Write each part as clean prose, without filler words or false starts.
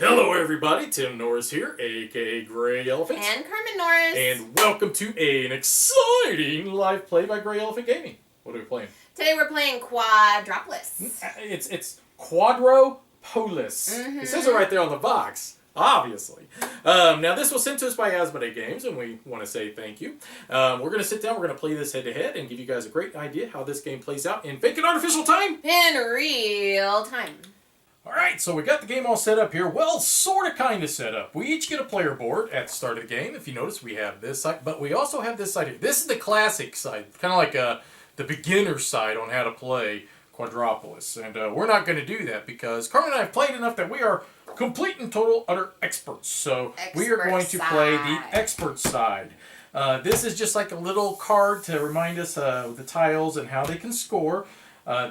Hello everybody, Tim Norris here, aka GreyElephant. And Carmen Norris. And welcome to an exciting live play by GreyElephant Gaming. What are we playing? Today we're playing Quadropolis. It's Quadropolis. It says it right there on the box, obviously. Now this was sent to us by Asmodee Games, and we want to say thank you. We're going to sit down, we're going to play this head-to-head, and give you guys a great idea how this game plays out in fake and artificial time. In real time. Alright, so we got the game all set up here. Well, sort of kind of set up. We each get a player board at the start of the game. If you notice, we have this side, but we also have this side here. This is the classic side, kind of like the beginner side on how to play Quadropolis. And we're not going to do that because Carmen and I have played enough that we are complete and total utter experts. So we are going to play the expert side. This is just like a little card to remind us of the tiles and how they can score.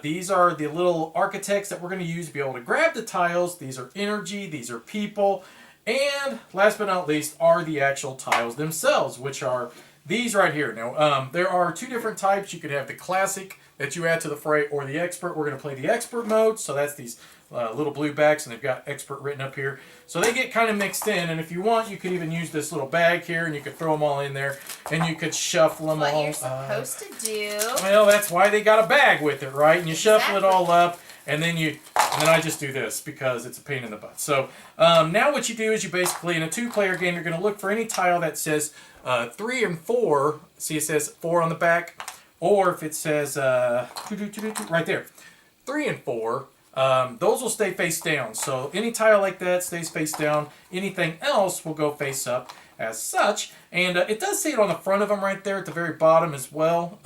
These are the little architects that we're going to use to be able to grab the tiles. These are energy, these are people, and last but not least are the actual tiles themselves, which are these right here. Now, there are two different types. You could have the classic that you add to the fray or the expert. We're going to play the expert mode, so that's these little blue bags, and they've got expert written up here. So they get kind of mixed in, and if you want, you could even use this little bag here, and you could throw them all in there, and you could shuffle them all. What you're supposed to do. Well, that's why they got a bag with it, right? And you shuffle it all up, and then I just do this because it's a pain in the butt. So now what you do is you basically, in a two-player game, you're going to look for any tile that says 3 and 4. See, it says 4 on the back. Or if it says, right there, 3 and 4, those will stay face down. So any tile like that stays face down. Anything else will go face up as such. And it does say it on the front of them right there at the very bottom as well.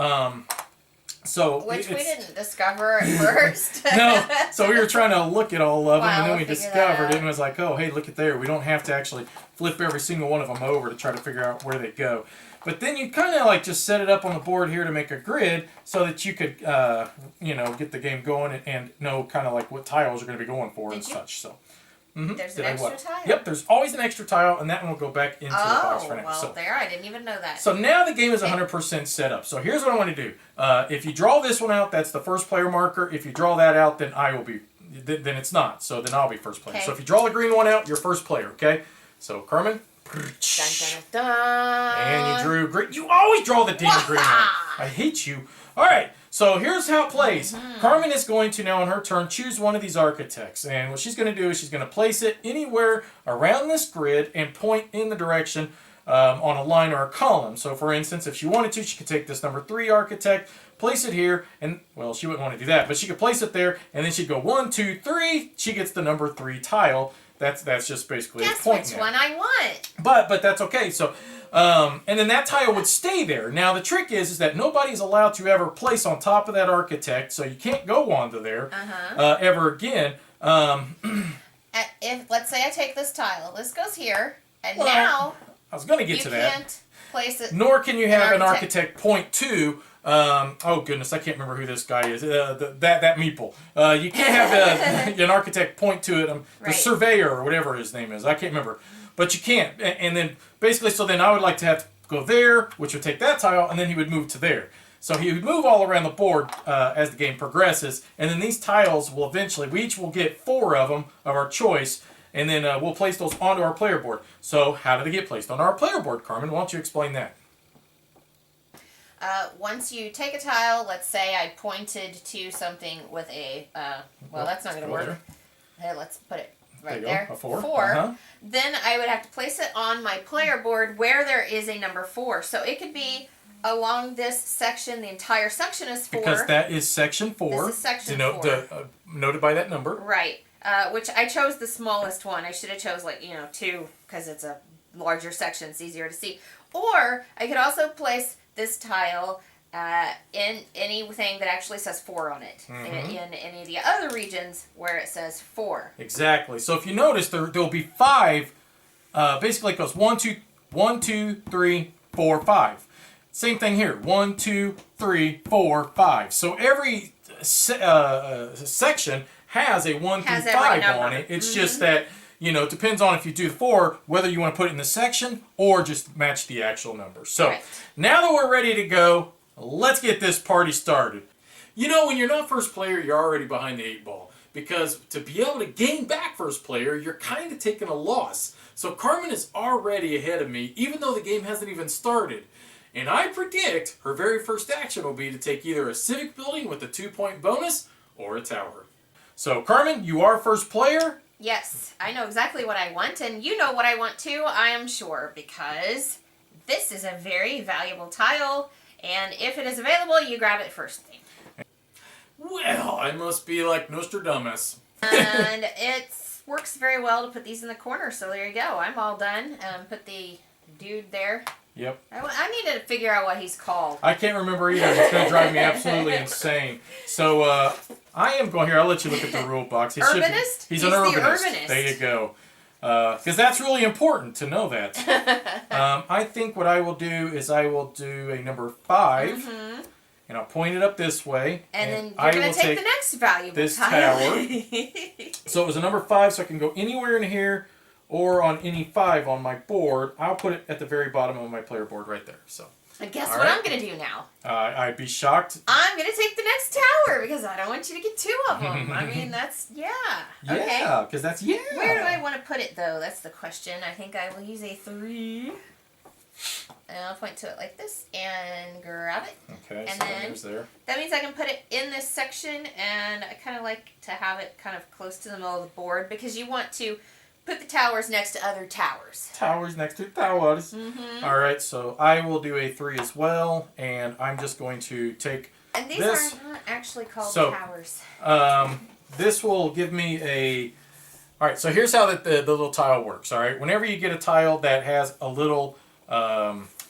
Which we didn't discover at first. No, so we were trying to look at all of them, and then we discovered it and was like, oh, hey, look at there. We don't have to actually flip every single one of them over to try to figure out where they go. But then you kind of like just set it up on the board here to make a grid so that you could, get the game going and know kind of like what tiles you're going to be going for such. So. There's an extra tile? Yep, there's always an extra tile, and that one will go back into the box for now. Well, I didn't even know that. So now the game is 100% set up. So here's what I want to do. If you draw this one out, that's the first player marker. If you draw that out, then I will be, then it's not. So then I'll be first player. Okay. So if you draw the green one out, you're first player, okay? So Carmen. Dun, dun, dun, dun. And you drew green. You always draw the damn green one. I hate you. All right. So here's how it plays. Carmen is going to now on her turn choose one of these architects. And what she's going to do is she's going to place it anywhere around this grid and point in the direction on a line or a column. So for instance, if she wanted to, she could take this number 3 architect, place it here, and well, she wouldn't want to do that, but she could place it there, and then she'd go 1, 2, 3. She gets the number 3 tile. That's just basically Guess a point. Which one I want. But that's okay. So and then that tile would stay there. Now the trick is that nobody's allowed to ever place on top of that architect, so you can't go onto there ever again. If let's say I take this tile, this goes here, and now I was going to get to that. You can't place it. Nor can you have an architect point to. Oh goodness, I can't remember who this guy is. That meeple. You can't have an architect point to it. The surveyor or whatever his name is. I can't remember. But you can't. And then basically, so then I would like to have to go there, which would take that tile, and then he would move to there. So he would move all around the board as the game progresses, and then these tiles will eventually, we each will get 4 of them of our choice, and then we'll place those onto our player board. So how do they get placed on our player board, Carmen? Why don't you explain that? Once you take a tile, let's say I pointed to something with a, well, that's not going to work. Here, let's put it right there. A 4. 4. Then I would have to place it on my player board where there is a number 4. So it could be along this section. The entire section is 4. Because that is section 4. This is section 4. Noted by that number. Right. Which I chose the smallest one. I should have chose 2 because it's a larger section. It's easier to see. Or I could also place this tile in anything that actually says 4 on it. In any of the other regions where it says 4. Exactly. So if you notice, there'll be 5. Basically, it goes 1, 2, 3, 4, 5. Same thing here. 1, 2, 3, 4, 5. So every section has a 1 through 5 on it. It's just that, it depends on if you do 4, whether you want to put it in the section or just match the actual number. So now that we're ready to go, let's get this party started. When you're not first player, you're already behind the 8 ball. because to be able to gain back first player, you're kind of taking a loss. So Carmen is already ahead of me, even though the game hasn't even started. And I predict her very first action will be to take either a civic building with a 2-point bonus or a tower. So Carmen, you are first player. Yes, I know exactly what I want, and you know what I want too, I am sure, because this is a very valuable tile, and if it is available, you grab it first thing. Well, I must be like Nostradamus. And it works very well to put these in the corner, so there you go. I'm all done. Put the dude there. Yep. I need to figure out what he's called. I can't remember either. It's going to drive me absolutely insane. So I am going here. I'll let you look at the rule box. Urbanist? He's an urbanist. There you go. Because that's really important to know that. I think what I will do is I will do a number 5. Mm-hmm. And I'll point it up this way. And then you're going to take the next valuable this tile. tower. So it was a number 5, so I can go anywhere in here or on any 5 on my board. I'll put it at the very bottom of my player board right there. So. And guess what I'm going to do now? I'd be shocked. I'm going to take the next tower because I don't want you to get 2 of them. I mean, that's, yeah. Okay. Yeah, because that's, yeah. Where do I want to put it, though? That's the question. I think I will use a 3. And I'll point to it like this and grab it. Okay, and so then there's there. That means I can put it in this section, and I kind of like to have it kind of close to the middle of the board because you want to put the towers next to other towers. Towers next to towers. Mm-hmm. All right, so I will do a 3 as well, and I'm just going to take and these this. are not actually called towers. This will give me a... All right, so here's how the little tile works, all right? Whenever you get a tile that has a little...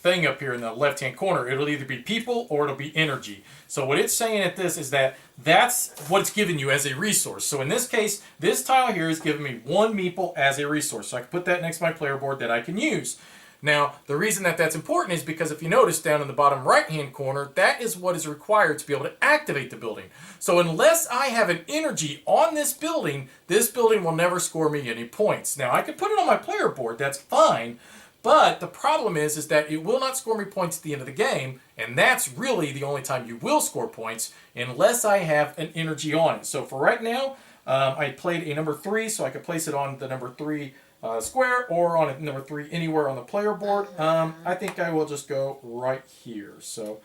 thing up here in the left hand corner, it'll either be people or it'll be energy. So what it's saying at this is that that's what it's giving you as a resource. So in this case, this tile here is giving me 1 meeple as a resource. So I can put that next to my player board that I can use. Now, the reason that that's important is because if you notice down in the bottom right hand corner, that is what is required to be able to activate the building. So unless I have an energy on this building will never score me any points. Now, I could put it on my player board, that's fine. But the problem is that it will not score me points at the end of the game, and that's really the only time you will score points unless I have an energy on it. So for right now, I played a number 3, so I could place it on the number 3 square or on a number 3 anywhere on the player board. I think I will just go right here. So,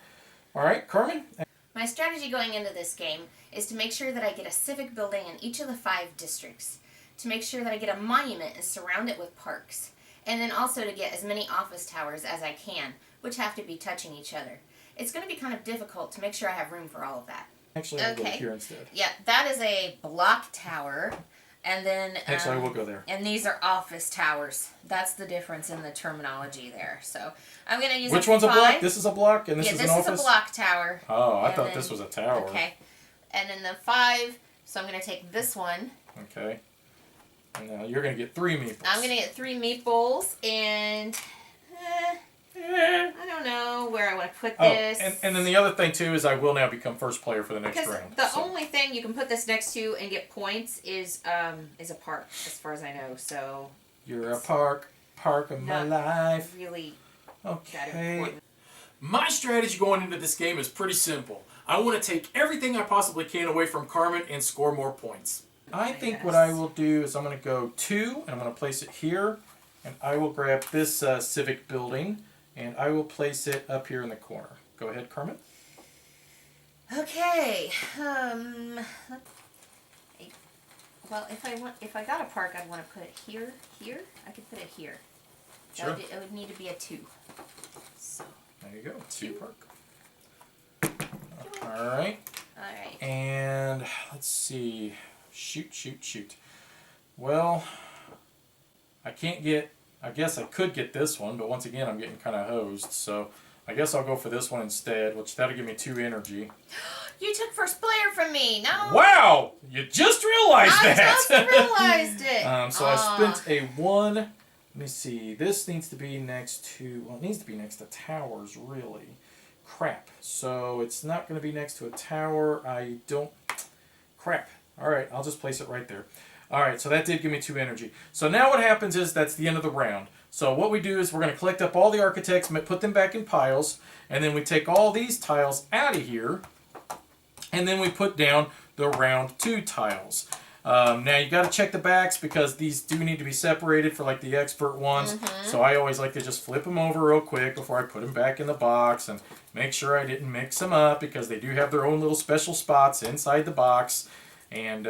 all right, Carmen? My strategy going into this game is to make sure that I get a civic building in each of the 5 districts, to make sure that I get a monument and surround it with parks. And then also to get as many office towers as I can, which have to be touching each other. It's going to be kind of difficult to make sure I have room for all of that. Actually, I'll go here instead. Yeah, that is a block tower. And then... Actually, I will go there. And these are office towers. That's the difference in the terminology there. So, I'm going to use Which one's 5. a block? This is a block and this is an office? This is a block tower. Oh, I thought this was a tower. Okay. And then the 5, so I'm going to take this one. Okay. And now you're going to get 3 meeples. I'm going to get 3 meeples, and I don't know where I want to put this. And then the other thing, too, is I will now become first player for the next round. The only thing you can put this next to and get points is a park, as far as I know. So you're a park of my life. Really okay. My strategy going into this game is pretty simple. I want to take everything I possibly can away from Carmen and score more points. I think what I will do is I'm going to go 2, and I'm going to place it here, and I will grab this civic building, and I will place it up here in the corner. Go ahead, Carmen. Okay. Well, if I got a park, I'd want to put it here. I could put it here. Sure. It would need to be a 2. So. There you go. 2 park. All right. All right. And let's see. Shoot. Well, I guess I could get this one, but once again, I'm getting kind of hosed. So I guess I'll go for this one instead, which that'll give me 2 energy. You took first player from me. No. Wow! You just realized that. I just realized it. So I spent a 1. Let me see. This needs to be next to... Well, it needs to be next to towers, really. Crap. So it's not going to be next to a tower. Crap. All right, I'll just place it right there. All right, so that did give me 2 energy. So now what happens is that's the end of the round. So what we do is we're going to collect up all the architects, put them back in piles, and then we take all these tiles out of here, and then we put down the round 2 tiles. Now you got to check the backs because these do need to be separated for like the expert ones. So I always like to just flip them over real quick before I put them back in the box and make sure I didn't mix them up because they do have their own little special spots inside the box. And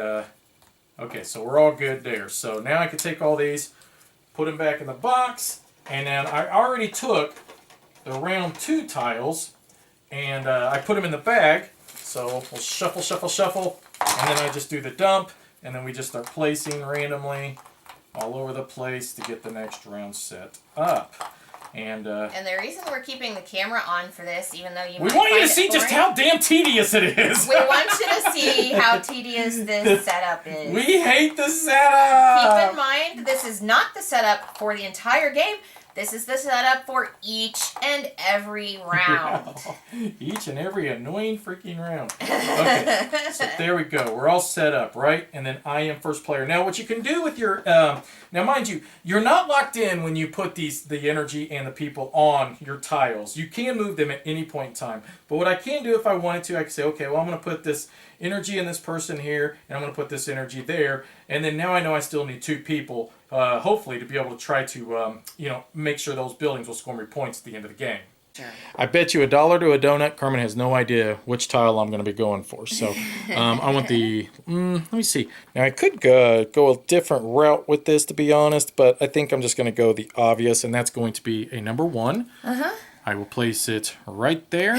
okay, so we're all good there. So now I can take all these, put them back in the box, and then I already took the round 2 tiles and I put them in the bag. So we'll shuffle, shuffle, shuffle, and then I just do the dump, and then we just start placing randomly all over the place to get the next round set up. And the reason we're keeping the camera on for this, even though you we might want you to find see it just boring, how damn tedious it is. we want you to see how tedious this setup is. We hate the setup. Keep in mind, this is not the setup for the entire game. This is the setup for each and every round. Yeah. Each and every annoying freaking round. Okay, so there we go. We're all set up, right? And then I am first player. Now, what you can do with your... now, mind you, you're not locked in when you put the energy and the people on your tiles. You can move them at any point in time. But what I can do if I wanted to, I can say, okay, well, I'm going to put this energy in this person here, and I'm going to put this energy there. And then now I know I still need 2 people, hopefully, to be able to try to, make sure those buildings will score me points at the end of the game. Sure. I bet you $1 to a donut, Carmen has no idea which tile I'm going to be going for. So I want the, let me see. Now I could go a different route with this, to be honest, but I think I'm just going to go the obvious, and that's going to be a number 1. I will place it right there,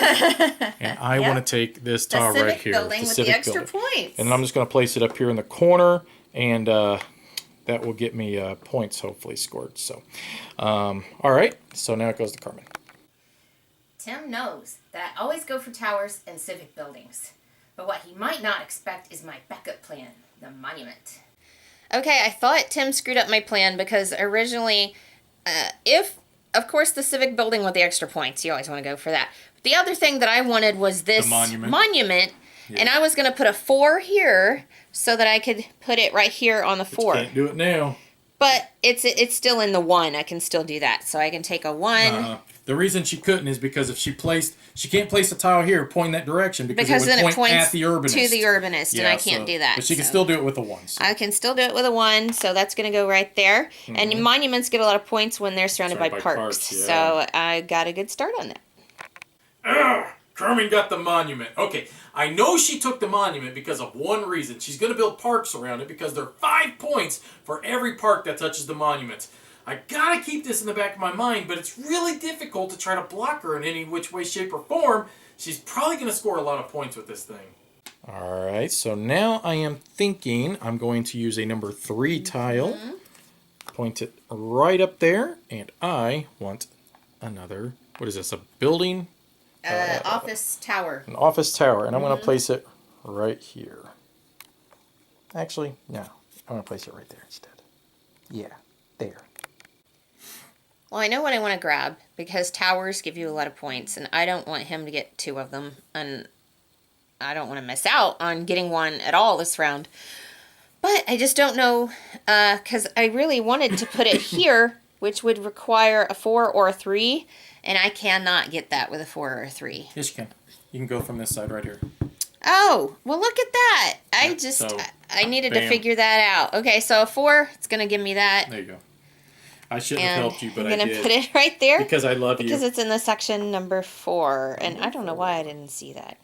and I want to take this tile right here. Building with the extra points. And I'm just going to place it up here in the corner, and that will get me points hopefully scored. So, all right. So now it goes to Carmen. Tim knows that I always go for towers and civic buildings. But what he might not expect is my backup plan, the monument. Okay, I thought Tim screwed up my plan because originally, of course, the civic building with the extra points, you always want to go for that. But the other thing that I wanted was this monument. Yeah. And I was going to put a 4 here so that I could put it right here on the 4. You can't do it now. But it's still in the 1. I can still do that. So I can take a 1. The reason she couldn't is because if she can't place a tile here, point that direction because it would then point it points at the urbanist. to the urbanist, and I can't do that. But she can still do it with a 1. So. I can still do it with a 1, so that's going to go right there. And monuments get a lot of points when they're surrounded by parks. Yeah. So I got a good start on that. Carmen got the monument. Okay, I know she took the monument because of one reason. She's going to build parks around it because there are 5 points for every park that touches the monument. I gotta keep this in the back of my mind, but it's really difficult to try to block her in any which way, shape, or form. She's probably going to score a lot of points with this thing. Alright, so now I am thinking I'm going to use a number 3 tile. Point it right up there, and I want another, what is this, a building? Office tower. An office tower, and I'm going to place it right here. Actually, no, I'm going to place it right there instead. Yeah, there. Well, I know what I want to grab, because towers give you a lot of points, and I don't want him to get 2 of them, and I don't want to miss out on getting 1 at all this round. But I just don't know, because I really wanted to put it here, which would require a 4 or a 3, and I cannot get that with a 4 or a 3. Yes, you can. You can go from this side right here. Oh, well, look at that. I needed to figure that out. Okay, so a 4, it's going to give me that. There you go. I shouldn't have helped you, but I did. I'm going to put it right there. Because I love you. Because it's in the section number 4, and I don't know why I didn't see that.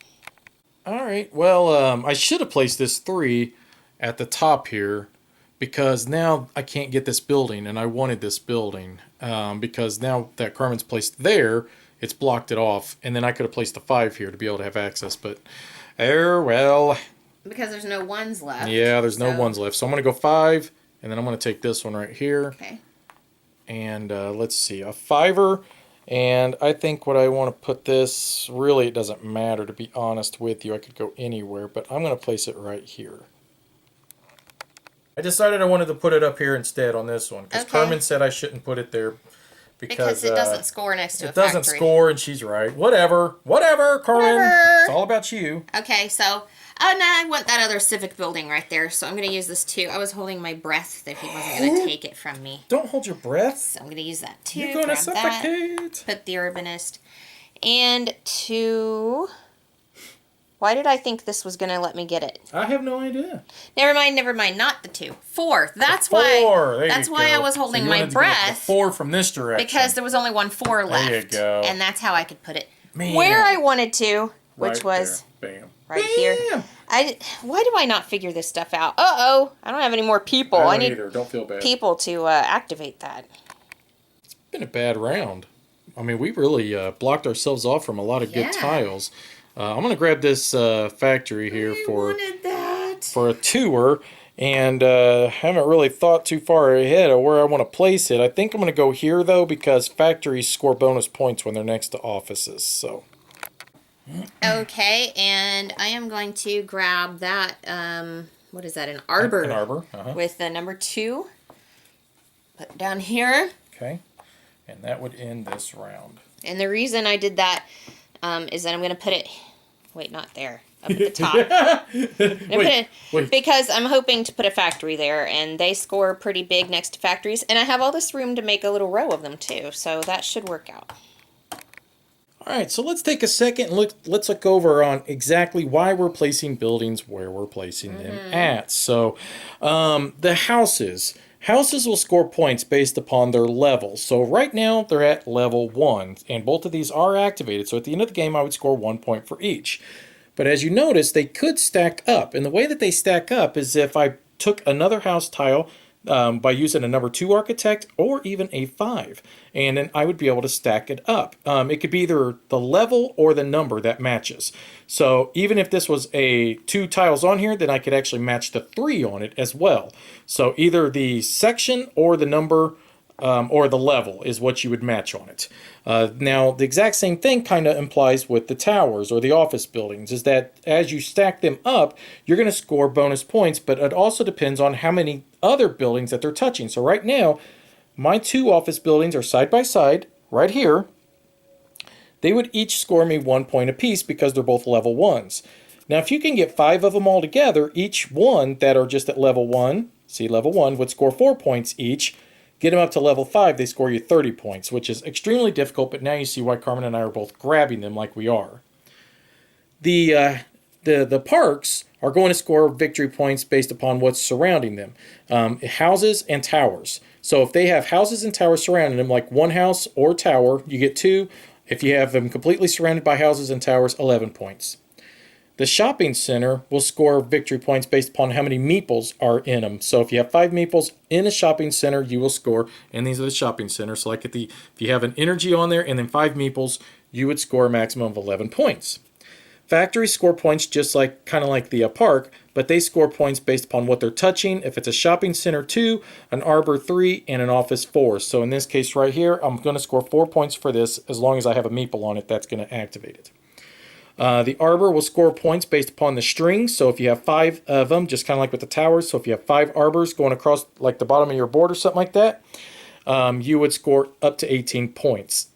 All right, well, I should have placed this 3 at the top here, because now I can't get this building, and I wanted this building, because now that Carmen's placed there, it's blocked it off, and then I could have placed the 5 here to be able to have access, but, well. Because there's no 1s left. Yeah, there's no 1s left, so I'm going to go 5, and then I'm going to take this one right here. Okay. And let's see, a 5er, and I think what I want to put this, really it doesn't matter, to be honest with you, I could go anywhere, but I'm going to place it right here. I decided I wanted to put it up here instead on this one, because Carmen said I shouldn't put it there because it doesn't score next to a factory. It doesn't score, and she's right. Whatever, Carmen. It's all about you. Okay, so I want that other civic building right there, so I'm going to use this too. I was holding my breath that he wasn't going to take it from me. Don't hold your breath. So I'm going to use that too. You're going to suffocate. Put the urbanist. And to Why did I think this was going to let me get it? I have no idea. Never mind. Not the 2. 4. That's Four. why. There That's you why go. I was holding So my you wanted to get breath. the 4 from this direction. Because there was only 1 4 left. There you go. And that's how I could put it Man. where I wanted to, which Right was there. Bam. right Bam. here. Why do I not figure this stuff out? Uh-oh. I don't have any more people. I I don't need either. Don't feel bad. people to activate that. It's been a bad round. I mean, we really blocked ourselves off from a lot of good tiles. I'm going to grab this factory here for a tour. And haven't really thought too far ahead of where I want to place it. I think I'm going to go here, though, because factories score bonus points when they're next to offices. So. Okay, and I am going to grab that, what is that, an arbor? An arbor, with the number 2. Put it down here. Okay, and that would end this round. And the reason I did that is that I'm going to put it, wait, not there, up at the top. Wait. Because I'm hoping to put a factory there, and they score pretty big next to factories, and I have all this room to make a little row of them, too, so that should work out. All right, so let's take a second and let's look over on exactly why we're placing buildings where we're placing them at. So the houses. Houses will score points based upon their level. So right now they're at level 1, and both of these are activated. So at the end of the game, I would score 1 point for each. But as you notice, they could stack up. And the way that they stack up is if I took another house tile by using a number 2 architect or even a 5. And then I would be able to stack it up. It could be either the level or the number that matches. So even if this was a 2 tiles on here, then I could actually match the 3 on it as well. So either the section or the number or the level is what you would match on it. Now, the exact same thing kind of implies with the towers or the office buildings, is that as you stack them up, you're going to score bonus points, but it also depends on how many other buildings that they're touching. So right now, my 2 office buildings are side by side, right here. They would each score me 1 point apiece because they're both level 1s. Now, if you can get 5 of them all together, each one that are just at level 1, see level 1, would score 4 points each. Get them up to level 5, they score you 30 points, which is extremely difficult, but now you see why Carmen and I are both grabbing them like we are. The parks are going to score victory points based upon what's surrounding them. Houses and towers. So if they have houses and towers surrounding them, like 1 house or tower, you get 2. If you have them completely surrounded by houses and towers, 11 points. The shopping center will score victory points based upon how many meeples are in them. So if you have 5 meeples in a shopping center, you will score, and these are the shopping centers. So like if you have an energy on there and then 5 meeples, you would score a maximum of 11 points. Factories score points just like kind of like the park, but they score points based upon what they're touching. If it's a shopping center 2, an arbor 3, and an office 4. So in this case right here, I'm going to score 4 points for this as long as I have a meeple on it that's going to activate it. The arbor will score points based upon the strings. So if you have 5 of them, just kind of like with the towers, so if you have 5 arbors going across like the bottom of your board or something like that, you would score up to 18 points.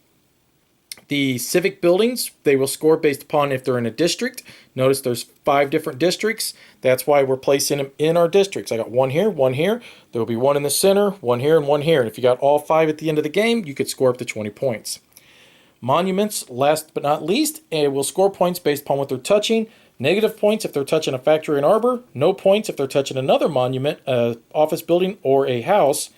The civic buildings, they will score based upon if they're in a district. Notice there's 5 different districts. That's why we're placing them in our districts. I got 1 here, 1 here. There will be 1 in the center, 1 here, and 1 here. And if you got all 5 at the end of the game, you could score up to 20 points. Monuments, last but not least, it will score points based upon what they're touching. Negative points if they're touching a factory and arbor. No points if they're touching another monument, office building, or a house.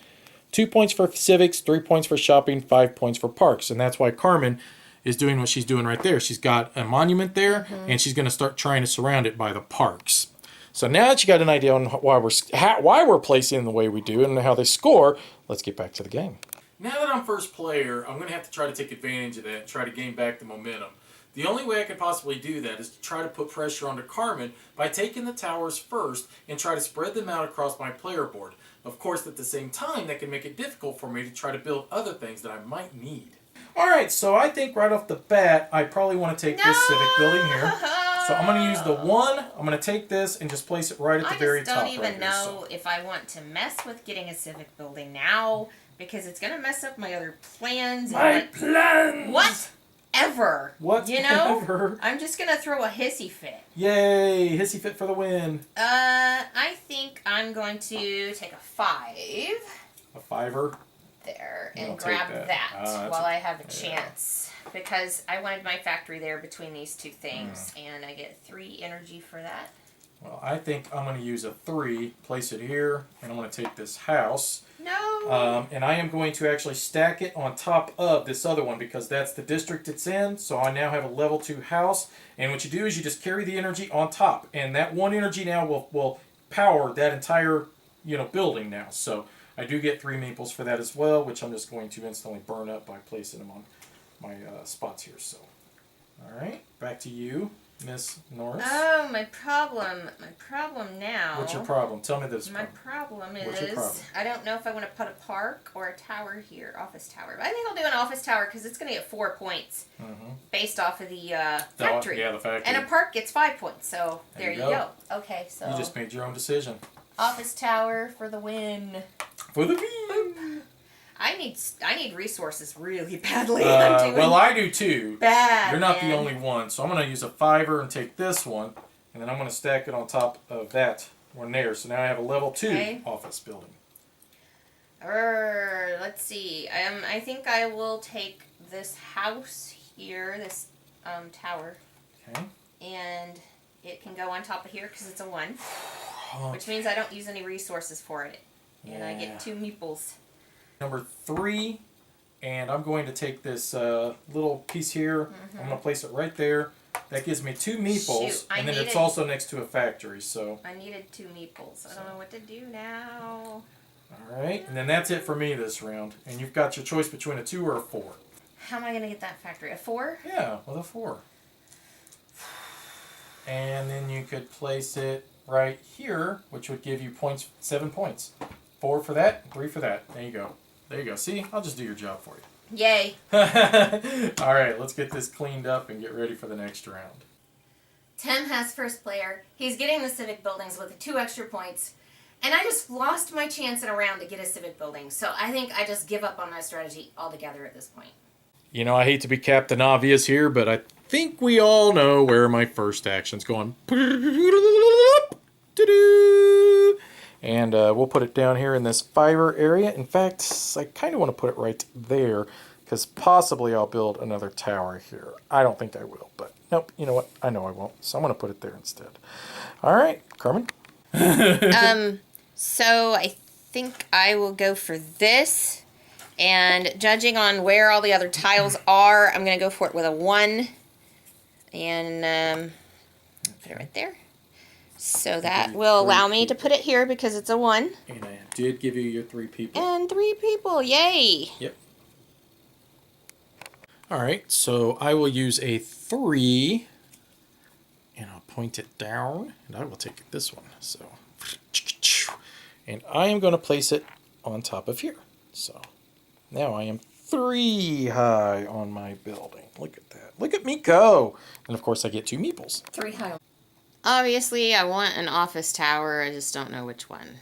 2 points for civics, 3 points for shopping, 5 points for parks. And that's why Carmen is doing what she's doing right there. She's got a monument there, and she's going to start trying to surround it by the parks. So now that you got an idea on why we're placing them the way we do and how they score, let's get back to the game. Now that I'm first player, I'm going to have to try to take advantage of that and try to gain back the momentum. The only way I could possibly do that is to try to put pressure onto Carmen by taking the towers first and try to spread them out across my player board. Of course, at the same time, that can make it difficult for me to try to build other things that I might need. Alright, so I think right off the bat, I probably want to take this civic building here. So I'm going to use the 1. I'm going to take this and just place it right at the very top. I just don't even know if I want to mess with getting a civic building now, because it's going to mess up my other plans. My plans! Whatever. Whatever. You know? I'm just going to throw a hissy fit. Yay! Hissy fit for the win. I think I'm going to take a 5. A 5er? there You and don't take grab that. that, Ah, while I have a chance. Because I wanted my factory there between these two things, and I get 3 energy for that. Well, I think I'm going to use a 3, place it here, and I'm going to take this house. No! And I am going to actually stack it on top of this other one because that's the district it's in. So I now have a level 2 house. And what you do is you just carry the energy on top. And that 1 energy now will power that entire building now. So I do get 3 meeples for that as well, which I'm just going to instantly burn up by placing them on my spots here. So, all right, back to you, Miss Norris. Oh, my problem now. What's your problem? Tell me this. My problem What's your is problem? I don't know if I want to put a park or a tower here, office tower. But I think I'll do an office tower because it's going to get 4 points based off of the factory. Yeah, the factory. And a park gets 5 points. So there you go. go. Okay, so You just made your own decision. office tower for the win. For the win. I need resources really badly. I'm doing Well, I do too. bad. You're not man. the only one. So I'm going to use a 5er and take this one. And then I'm going to stack it on top of that one there. So now I have a level 2 office building. Let's see. I think I will take this house here, this tower. Okay. And it can go on top of here because it's a 1. Which means I don't use any resources for it. And I get 2 meeples. Number 3. And I'm going to take this little piece here. I'm going to place it right there. That gives me 2 meeples. Shoot, and then it's also next to a factory. So. I needed 2 meeples. I don't know what to do now. Alright. And then that's it for me this round. And you've got your choice between a 2 or a 4. How am I going to get that factory? A 4? Yeah, with a 4. And then you could place it right here, which would give you 7 points. 4 for that, 3 for that. There you go. There you go. See, I'll just do your job for you. Yay. All right, let's get this cleaned up and get ready for the next round. Tim has first player. He's getting the civic buildings with 2 extra points. And I just lost my chance in a round to get a civic building. So I think I just give up on my strategy altogether at this point. You know, I hate to be Captain Obvious here, but I think we all know where my first action's going. And we'll put it down here in this fiber area. In fact, I kind of want to put it right there because possibly I'll build another tower here. I don't think I will, but nope, you know what? I know I won't, so I'm going to put it there instead. All right, Carmen? So I think I will go for this. And judging on where all the other tiles are, I'm going to go for it with a 1. And put it right there. So that will allow me to put it here because it's a 1. And I did give you your 3 people. And 3 people, yay! Yep. All right, so I will use a 3, and I'll point it down, and I will take this one. So, and I am going to place it on top of here. So now I am 3 high on my building. Look at that. Look at me go. And of course I get 2 meeples. 3 high. Obviously, I want an office tower. I just don't know which one.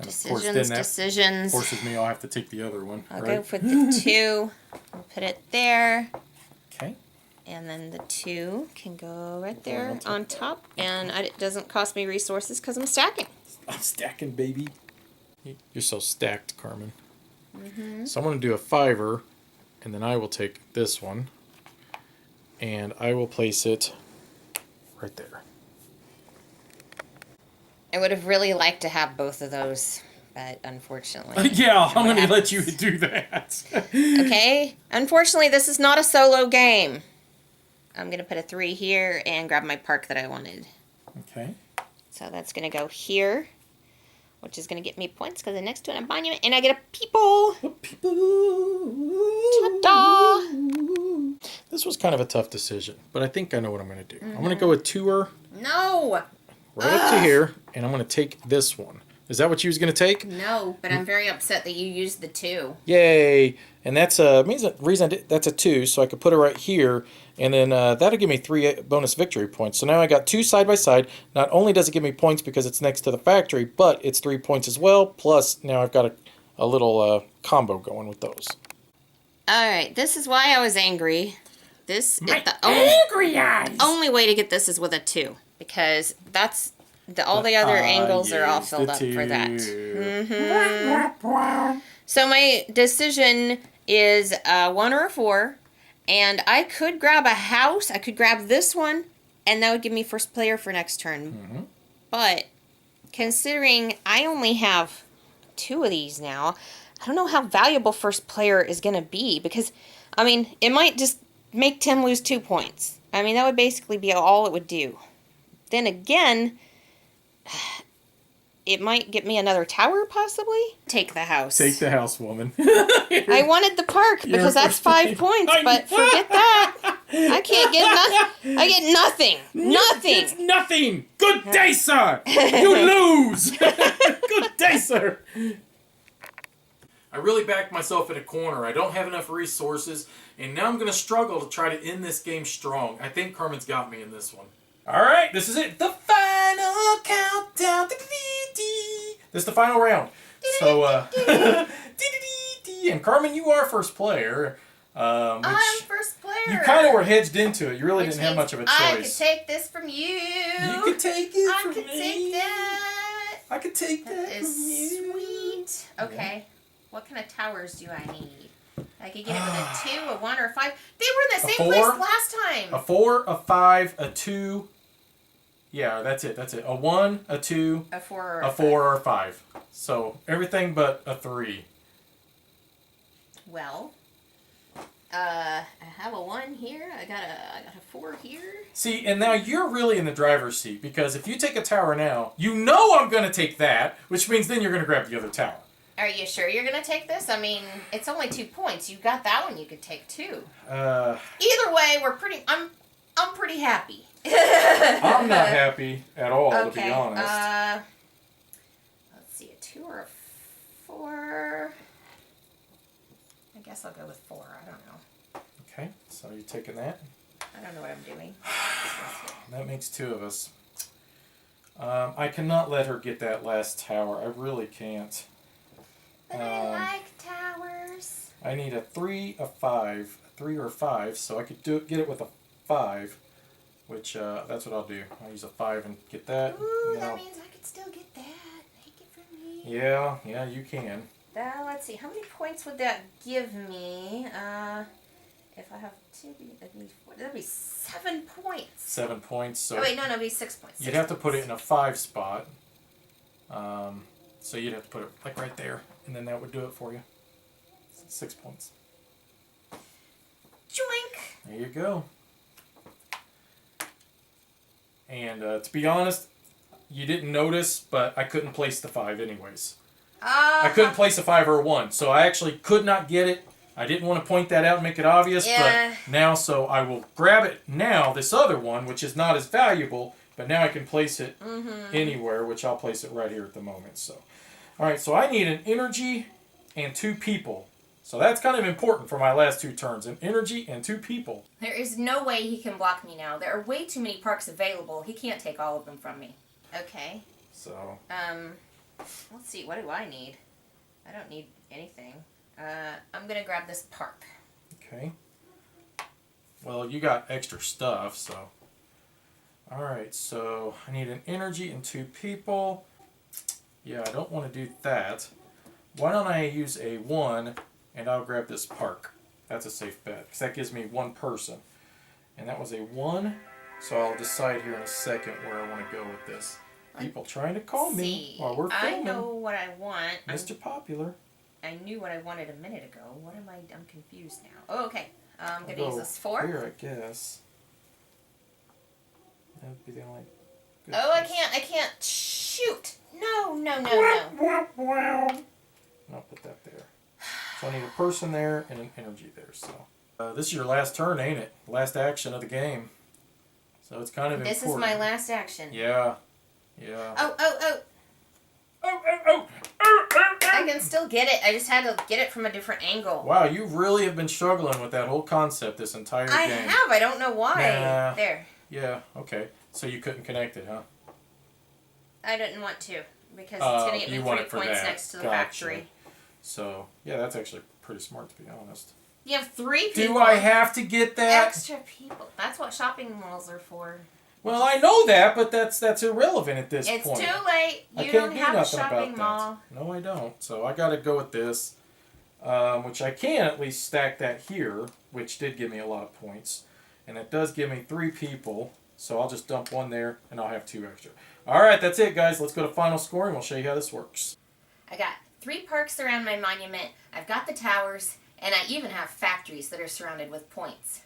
Decisions. Forces me, I'll have to take the other one. I'll go for the 2. I'll put it there. Okay. And then the 2 can go right there on top. And it doesn't cost me resources because I'm stacking. I'm stacking, baby. You're so stacked, Carmen. So I'm going to do a 5er, and then I will take this one, and I will place it right there. I would have really liked to have both of those, but unfortunately. Yeah, I'm going to let you do that. Okay. Unfortunately, this is not a solo game. I'm going to put a 3 here and grab my park that I wanted. Okay. So that's going to go here, which is going to get me points because I'm next to a monument, and I get a people. Ta-da! This was kind of a tough decision, but I think I know what I'm going to do. I'm going to go with 2er. No! Right up to here, and I'm going to take this one. Is that what you was going to take? No, but I'm very upset that you used the 2. Yay! And that's that's a 2, so I could put it right here, and then that'll give me 3 bonus victory points. So now I got 2 side by side. Not only does it give me points because it's next to the factory, but it's 3 points as well. Plus, now I've got a little combo going with those. All right, this is why I was angry. This is the angry eyes. only way to get this is with a 2, because that's all the other I angles are all used filled the up for that. two. So my decision is a 1 or a 4, and I could grab a house. I could grab this one, and that would give me first player for next turn. But considering I only have 2 of these now, I don't know how valuable first player is going to be, because, I mean, it might just make Tim lose 2 points. I mean, that would basically be all it would do. Then again, it might get me another tower, possibly. Take the house. Take the house, woman. I wanted the park because that's 5 points, but forget that. I can't get nothing. I get nothing. Nothing. It's nothing. Good day, sir. You lose. Good day, sir. I really backed myself in a corner. I don't have enough resources, and now I'm going to struggle to try to end this game strong. I think Carmen's got me in this one. All right, this is it. The final countdown. This is the final round. So, and Carmen, you are first player. I'm first player. You kind of were hedged into it. You really didn't have much of a choice. I could take this from you. You could take it from me. I could take that. I could take that That from is you. sweet. Okay. Yeah. What kind of towers do I need? I could get it with a 2, a 1, or a 5. They were in the same place last time. A 4, a 5, a 2. Yeah, that's it. That's it. A 1, a 2, a 4, or a 4, or a 5. So everything but a 3. Well, I have a 1 here. I got a 4 here. See, and now you're really in the driver's seat, because if you take a tower now, you know I'm going to take that, which means then you're going to grab the other tower. Are you sure you're going to take this? I mean, it's only 2 points. You got that one. You could take 2. Either way, I'm pretty happy. I'm not happy at all, to be honest. Let's see, a 2 or a 4. I guess I'll go with 4. I don't know. Okay, so you're taking that? I don't know what I'm doing. That makes 2 of us. I cannot let her get that last tower. I really can't. But I like towers. I need a 3, a 5, a 3 or a 5, so I could get it with a 5, which that's what I'll do. I'll use a 5 and get that. Ooh, that means I could still get that. Take it from me. Yeah, you can. Let's see, how many points would that give me? If I have 2, that'd be 7 points. 7 points. So oh wait, no, it'd be 6 points. You'd have to put it in a 5 spot. So you'd have to put it like right there, and then that would do it for you. 6 points. Joink! There you go. And to be honest, you didn't notice, but I couldn't place the 5 anyways. I couldn't place a 5 or a 1, so I actually could not get it. I didn't want to point that out and make it obvious, but now, so I will grab it now, this other one, which is not as valuable, but now I can place it anywhere, which I'll place it right here at the moment. So, all right, so I need an energy and 2 people. So that's kind of important for my last 2 turns, an energy and 2 people. There is no way he can block me now. There are way too many parks available. He can't take all of them from me. Okay. So. Let's see, what do I need? I don't need anything. I'm gonna grab this park. Okay. Well, you got extra stuff, so. Alright, so I need an energy and 2 people. Yeah, I don't want to do that. Why don't I use a 1 and I'll grab this park. That's a safe bet, because that gives me 1 person. And that was a 1, so I'll decide here in a second where I want to go with this. People trying to call me while we're filming. I know what I want. Mr. Popular. I knew what I wanted a minute ago. What am I? I'm confused now. Oh, okay. I'm going to use this 4. Here, I guess. That would be the only good I place. can't. I can't. Shoot. No. I'll put that there. So I need a person there and an energy there. So this is your last turn, ain't it? Last action of the game. So it's kind of important. This is my last action. Yeah. Oh. I can still get it. I just had to get it from a different angle. Wow, you really have been struggling with that whole concept this entire game. I have. I don't know why. Nah. There. Yeah, okay. So you couldn't connect it, huh? I didn't want to, because it's going to get me 3 points next to the Gotcha. factory. So, yeah, that's actually pretty smart, to be honest. You have 3 people. Do I have to get that? Extra people. That's what shopping malls are for. Well, I know that, but that's irrelevant at this It's point. too late. I You can't don't do have a nothing shopping about mall. that. No, I don't. So I got to go with this, which I can at least stack that here, which did give me a lot of points. And it does give me 3 people. So I'll just dump 1 there, and I'll have 2 extra. All right, that's it, guys. Let's go to final score, and we'll show you how this works. I got 3 parks around my monument. I've got the towers, and I even have factories that are surrounded with points.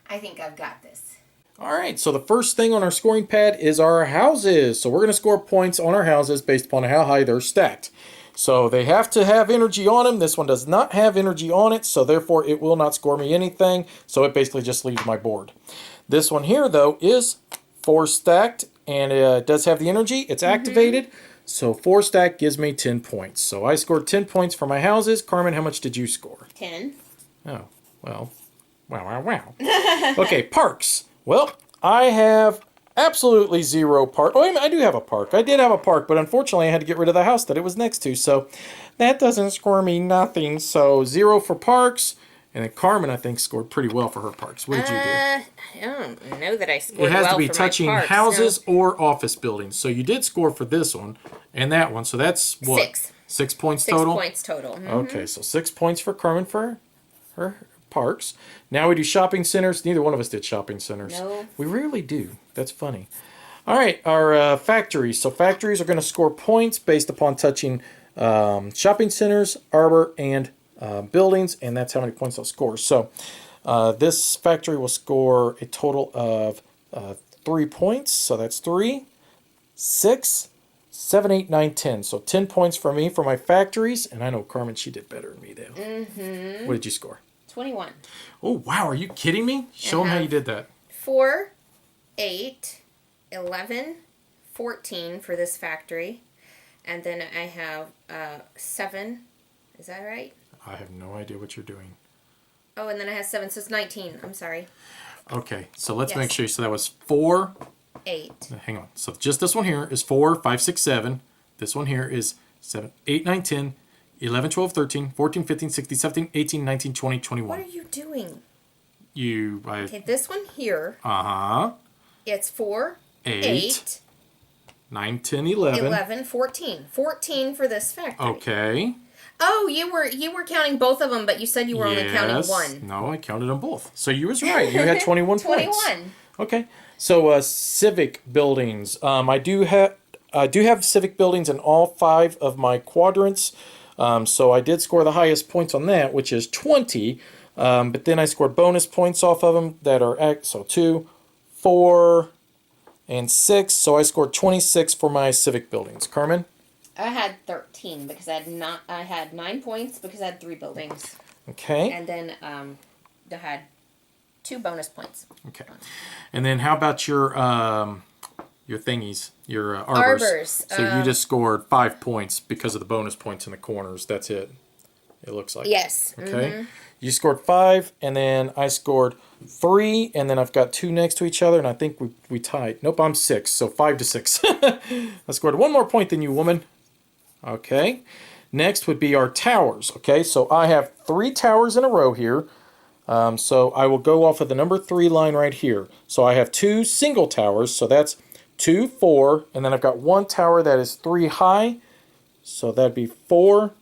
I think I've got this. All right, so the first thing on our scoring pad is our houses. So we're going to score points on our houses based upon how high they're stacked. So they have to have energy on them. This one does not have energy on it, so therefore it will not score me anything. So it basically just leaves my board. This one here, though, is 4 stacked, and it does have the energy. It's activated. So 4 stacked gives me 10 points. So I scored 10 points for my houses. Carmen, how much did you score? 10. Oh, well, wow. Okay, parks. Well, I have absolutely 0 park. Oh, I do have a park. I did have a park, but unfortunately I had to get rid of the house that it was next to. So that doesn't score me nothing. So 0 for parks. And then Carmen, I think, scored pretty well for her parks. What did you do? I don't know that I scored It has well to be for touching my parks, houses or office buildings. So you did score for this one and that one. So that's what? 6. 6 points 6 total? points total. Okay, so 6 points for Carmen for her parks. Now we do shopping centers. Neither one of us did shopping centers. No. We rarely do. That's funny. All right, our factories. So factories are going to score points based upon touching shopping centers, arbor, and buildings, and that's how many points they'll score. So this factory will score a total of 3 points. So that's 3, 6, 7, 8, 9, 10. So 10 points for me for my factories, and I know Carmen, she did better than me though. What did you score? 21. Oh, wow. Are you kidding me? Show them how you did that. 4, 8, 11, 14 for this factory. And then I have 7. Is that right? I have no idea what you're doing. Oh, and then I have 7, so it's 19. I'm sorry. Okay, so let's Yes. make sure. So that was 4. 8. Hang on. So just this one here is 4, 5, 6, 7. This one here is 7, 8, 9, 10, 11, 12, 13, 14, 15, 16, 17, 18, 19, 20, 21. What are you doing? Okay, this one here, it's 4, 8, 9, 10, 11. 11, 14. 14 for this factory. Okay. Oh, you were counting both of them, but you said you were only counting one. No, I counted them both. So you was right. You had 21 points. 21. Okay. So civic buildings. I do have civic buildings in all 5 of my quadrants. So I did score the highest points on that, which is 20. But then I scored bonus points off of them that are so 2, 4, and 6. So I scored 26 for my civic buildings. Carmen? I had 13 because I had 9 points because I had 3 buildings. Okay. And then I had 2 bonus points. Okay. And then how about your thingies, your arbors? Arbors. So you just scored 5 points because of the bonus points in the corners. That's it. It looks like. Yes. Okay. You scored 5, and then I scored 3, and then I've got 2 next to each other, and I think we tied. Nope, I'm 6, so 5 to 6. I scored 1 more point than you, woman. Okay. Next would be our towers. Okay, so I have 3 towers in a row here. So I will go off of the number 3 line right here. So I have 2 single towers, so that's 2, 4, and then I've got 1 tower that is 3 high, so that'd be 4.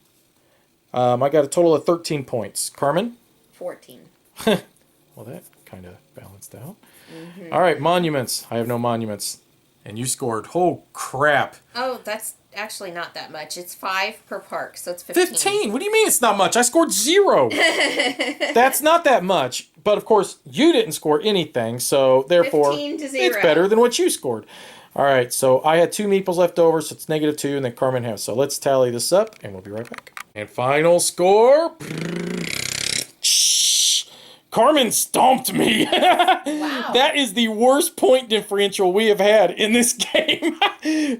I got a total of 13 points. Carmen? 14. Well, that kind of balanced out. All right, monuments. I have no monuments. And you scored, oh crap. Oh, that's actually not that much. It's 5 per park, so it's 15. 15? What do you mean it's not much? I scored 0. That's not that much. But of course, you didn't score anything, so therefore 15 to 0. it's better than what you scored. All right, so I had 2 meeples left over, so it's -2, and then Carmen has. So let's tally this up, and we'll be right back. And final score. Carmen stomped me. Wow. That is the worst point differential we have had in this game.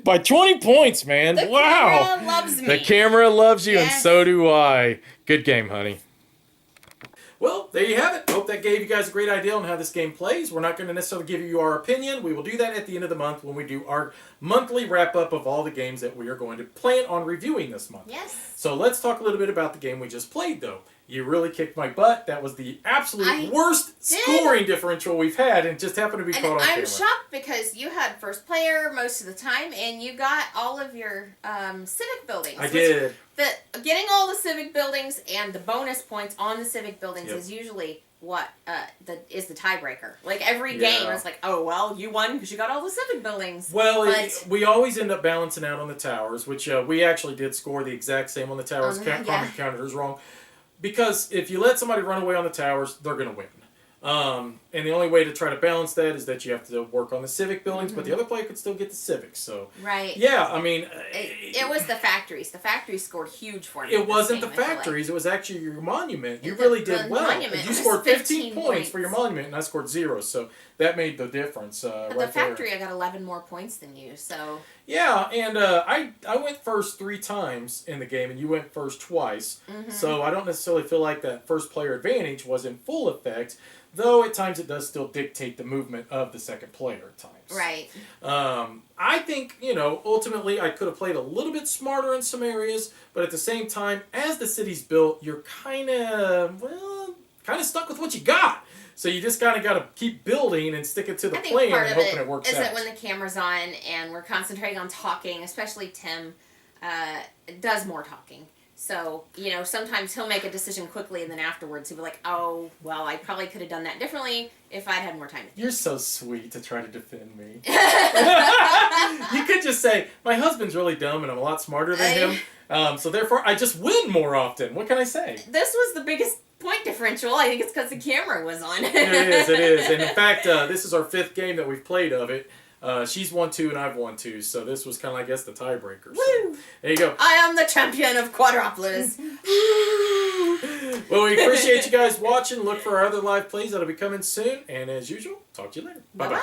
By 20 points, man. The wow. camera loves me. The camera loves you, Yes. and so do I. Good game, honey. Well, there you have it. Hope that gave you guys a great idea on how this game plays. We're not going to necessarily give you our opinion. We will do that at the end of the month when we do our monthly wrap-up of all the games that we are going to plan on reviewing this month. Yes. So let's talk a little bit about the game we just played, though. You really kicked my butt. That was the absolute worst scoring differential we've had, and it just happened to be caught on camera. I'm shocked because you had first player most of the time, and you got all of your civic buildings. I did. Getting all the civic buildings and the bonus points on the civic buildings is usually what is the tiebreaker. Like every game, it's like, oh well, you won because you got all the civic buildings. Well, we always end up balancing out on the towers, which we actually did score the exact same on the towers. Common counter is wrong. Because if you let somebody run away on the towers, they're going to win. And the only way to try to balance that is that you have to work on the civic buildings, but the other player could still get the civics. So yeah, I mean, it was the factories. The factories scored huge for me. It wasn't the factories; it was actually your monument. You really did well. You scored 15 points for your monument, and I scored 0. So that made the difference. But the factory, I got 11 more points than you. So yeah, and I went first 3 times in the game, and you went first twice. So I don't necessarily feel like that first player advantage was in full effect. Though at times it does still dictate the movement of the second player at times. Right. I think, ultimately I could have played a little bit smarter in some areas, but at the same time, as the city's built, you're kind of stuck with what you got. So you just kind of got to keep building and stick it to the plan and hoping it works out. Is that when the camera's on and we're concentrating on talking, especially Tim does more talking. So, sometimes he'll make a decision quickly and then afterwards he'll be like, oh, well, I probably could have done that differently if I'd had more time. You're so sweet to try to defend me. You could just say, my husband's really dumb and I'm a lot smarter than him. So therefore, I just win more often. What can I say? This was the biggest point differential. I think it's because the camera was on. It is. And in fact, this is our 5th game that we've played of it. She's won 2 and I've won 2, so this was kind of, I guess, the tiebreaker. So, there you go. I am the champion of Quadropolis. Well, we appreciate you guys watching. Look for our other live plays that'll be coming soon. And as usual, talk to you later. Bye-bye.